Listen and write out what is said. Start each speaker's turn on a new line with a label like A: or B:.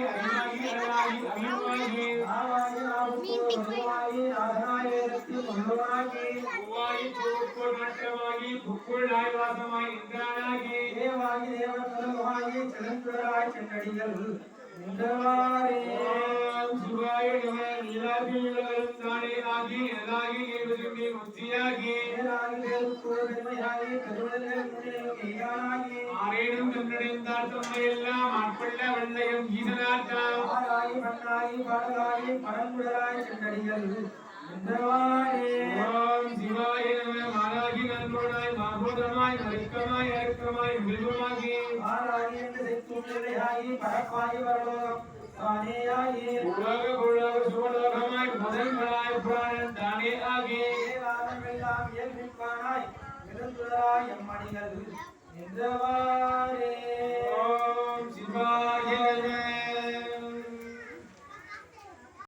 A: அரணாகி அரணாகி அமீனாகி ஆவாகி ஆவுவாகி ஆதனாயிரத்தி முழுவாகி பூவாகி பூக்குள் மட்டமாகி புக்குள் ஆய்வாசமாய் இந்திரானாகி தேவாகி தேவதலமாகி செழுந்துடராய் சென்னடிகள் சிவாய நம நீலாபியுள்ளவரும் தானே ஆகி எல்லாகி நீர்வதும்பி முக்தியாகி ஆரேனும் கண்டடைந்தால் தம்மை எல்லாம் ஆட்கொள்ள வல்லையும் ஈசனாட்டாம் ஆராயி மண்ணாயி பாடலாயி பரங்குடராய் சென்னடிகள் ஓம் சிவாய நம மாலாகி நன்கோடாய் மாபோதமாய் மருக்கமாய் அருக்கமாய் மிருகமாகி ஆராயி என்று செய்தூயாகி பரப்பாயி வரலோகம் தானேயாகி உலக உலக சுவலோகமாய் முதல்களாய் புராணன் தானே ஆகி எல்லாம் இயல்பிற்கானாய் இருந்துராய் எம்மணிகள் நின்றவா